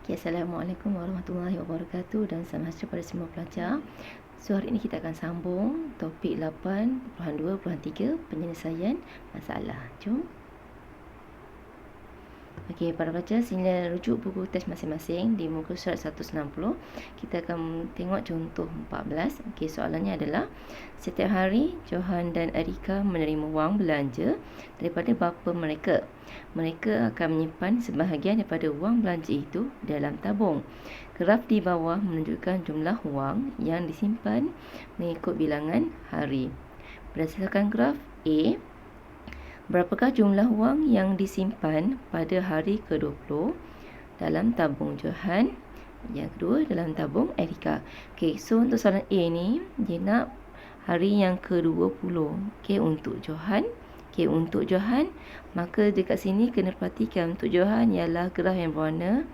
Okay, Assalamualaikum warahmatullahi wabarakatuh dan selamat hari kepada semua pelajar. So, hari ini kita akan sambung topik 8.2.3 penyelesaian masalah. Jom. Okey, para pelajar sila rujuk buku teks masing-masing di muka surat 160. Kita akan tengok contoh 14. Okey, soalannya adalah setiap hari Johan dan Erika menerima wang belanja daripada bapa mereka. Mereka akan menyimpan sebahagian daripada wang belanja itu dalam tabung. Graf di bawah menunjukkan jumlah wang yang disimpan mengikut bilangan hari. Berdasarkan graf A, berapakah jumlah wang yang disimpan pada hari ke-20 dalam tabung Johan? Yang kedua dalam tabung Erika. Okey, so untuk soalan A ni dia nak hari yang ke-20. Okey, untuk Johan. Okey, untuk Johan, maka dekat sini kena perhatikan untuk Johan ialah graf yang berwarna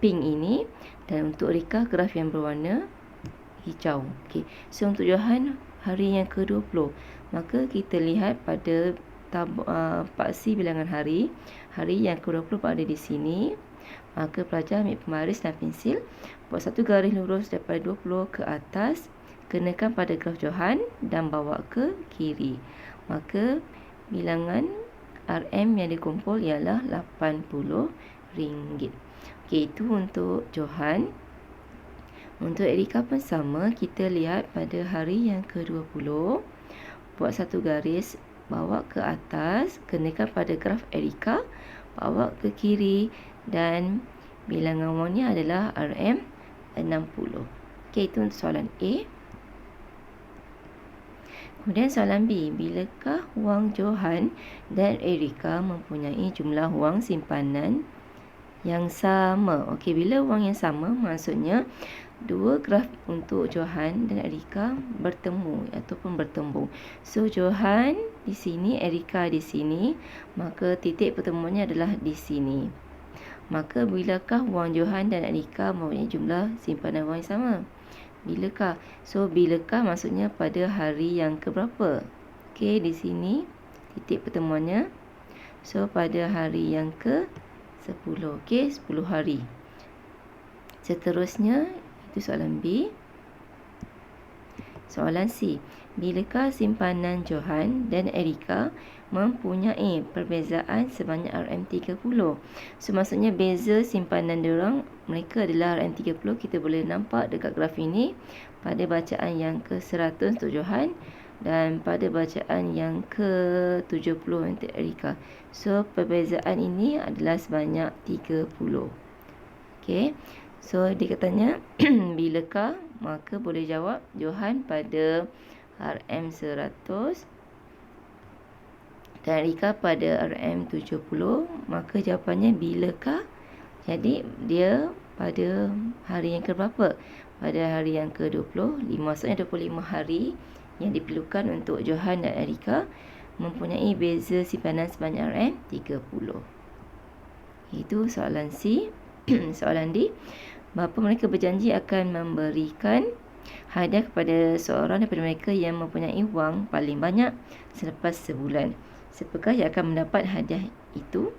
pink ini, dan untuk Erika graf yang berwarna hijau. Okey, so untuk Johan hari yang ke-20, maka kita lihat pada paksi bilangan hari. Hari yang ke-20 berada di sini. Maka pelajar ambil pembaris dan pensil, buat satu garis lurus daripada 20 ke atas, kenakan pada graf Johan dan bawa ke kiri. Maka bilangan RM yang dikumpul ialah RM80. Okey, itu untuk Johan. Untuk Erika pun sama, kita lihat pada hari yang ke-20, buat satu garis, bawa ke atas, kenakan pada graf Erika, bawa ke kiri, dan bilangan wangnya adalah RM60. Okey, itu untuk soalan A. Kemudian soalan B, bilakah wang Johan dan Erika mempunyai jumlah wang simpanan yang sama? Okey, bila wang yang sama, maksudnya dua graf untuk Johan dan Erika bertemu ataupun bertembung. So, Johan di sini, Erika di sini, maka titik pertemuannya adalah di sini. Maka bilakah wang Johan dan Erika mempunyai jumlah simpanan wang yang sama? Bilakah? So, bilakah maksudnya pada hari yang keberapa? Okey, di sini titik pertemuannya. So, pada hari yang ke-10. Okey, 10 hari. Seterusnya, itu soalan B. Soalan C, bilakah simpanan Johan dan Erika mempunyai perbezaan sebanyak RM30? So, maksudnya beza simpanan diorang, mereka adalah RM30. Kita boleh nampak dekat graf ini pada bacaan yang ke-100 untuk Johan dan pada bacaan yang ke-70 untuk Erika. So, perbezaan ini adalah sebanyak 30. Okey. So, dia katanya bilakah, maka boleh jawab Johan pada RM100 dan Erika pada RM70. Maka jawapannya bilakah. Jadi, dia pada hari yang ke-berapa? Pada hari yang ke-25. Maksudnya 25 hari yang diperlukan untuk Johan dan Erika mempunyai beza simpanan sebanyak RM30. Itu soalan C. Soalan D, bapa mereka berjanji akan memberikan hadiah kepada seorang daripada mereka yang mempunyai wang paling banyak selepas sebulan. Siapakah yang akan mendapat hadiah itu?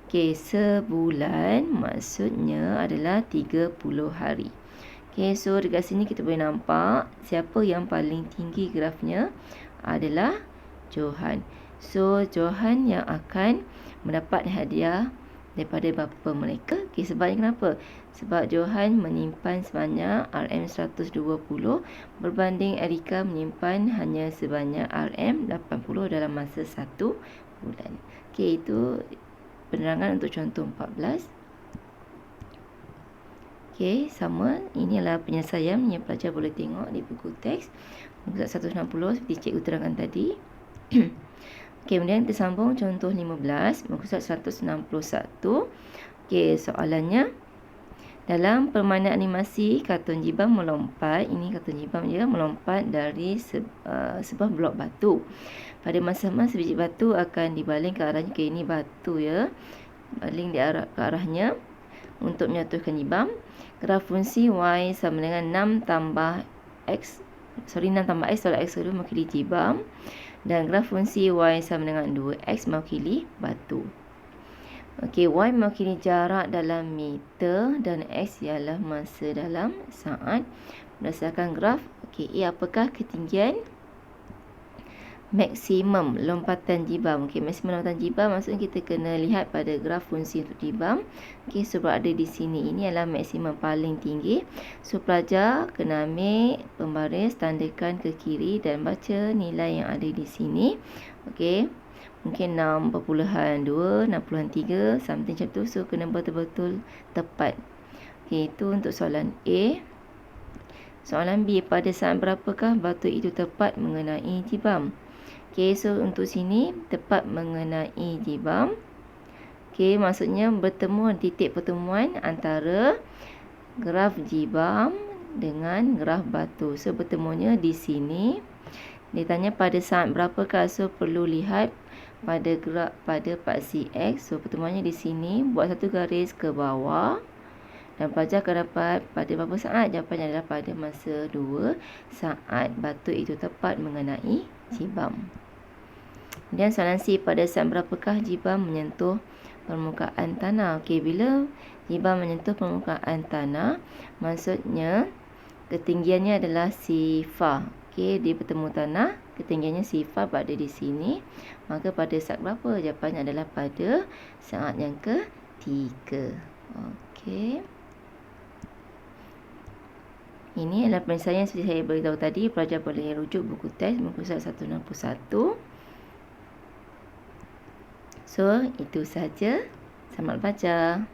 Okey, sebulan maksudnya adalah 30 hari. Okey, so dekat sini kita boleh nampak siapa yang paling tinggi grafnya adalah Johan. So, Johan yang akan mendapat hadiah daripada bapa mereka. Okey, sebabnya kenapa? Sebab Johan menyimpan sebanyak RM120 berbanding Erika menyimpan hanya sebanyak RM80 dalam masa 1 bulan. Okey, itu penerangan untuk contoh 14. Okey, sama. Ini adalah penyelesaian yang pelajar boleh tengok di buku teks muka 160 seperti cikgu terangkan tadi. Okey, kemudian kita sambung contoh 15, muka surat 161. Okey, soalannya, dalam permainan animasi kartun Jibam melompat, ini kartun Jibam dia melompat dari sebuah blok batu. Pada masa-masa biji batu akan dibaling ke arahnya. Okey, ini batu ya. Baling ke arahnya untuk menyatukan Jibam. Graf fungsi Y sama dengan 6 tambah X tolak X kedua mewakili Jibam. Dan graf fungsi Y sama dengan 2X mewakili batu. Okey, Y mewakili jarak dalam meter dan X ialah masa dalam saat. Berdasarkan graf, okey, A apakah ketinggian maksimum lompatan jibam? Okey, maksimum lompatan jibam maksudnya kita kena lihat pada graf fungsi untuk jibam. Okey, so berada di sini. Ini adalah maksimum paling tinggi. So pelajar kena ambil pembaris, tandakan ke kiri dan baca nilai yang ada di sini. Okey, mungkin 6.2, 6.3, something macam tu. So kena betul-betul tepat. Okey, itu untuk soalan A. Soalan B, pada saat berapakah batu itu tepat mengenai jibam? Okey, so untuk sini tepat mengenai jibam. Okey, maksudnya bertemu titik pertemuan antara graf jibam dengan graf batu. So bertemunya di sini. Dia tanya pada saat berapakah, so perlu lihat pada graf pada paksi X. So pertemuannya di sini, buat satu garis ke bawah. Dan pelajar akan dapat pada berapa saat? Jawapannya adalah pada masa 2 saat batu itu tepat mengenai jibam. Dan soalan C, pada saat berapakah jibam menyentuh permukaan tanah? Okey, bila jibam menyentuh permukaan tanah, maksudnya ketinggiannya adalah sifar. Okey, dia bertemu tanah, ketinggiannya sifar berada di sini. Maka pada saat berapa? Jawapannya adalah pada saat yang ketiga. Okey. Ini adalah penyelesaian seperti saya beritahu tadi. Pelajar boleh rujuk buku teks muka surat 161. So, itu sahaja. Selamat belajar.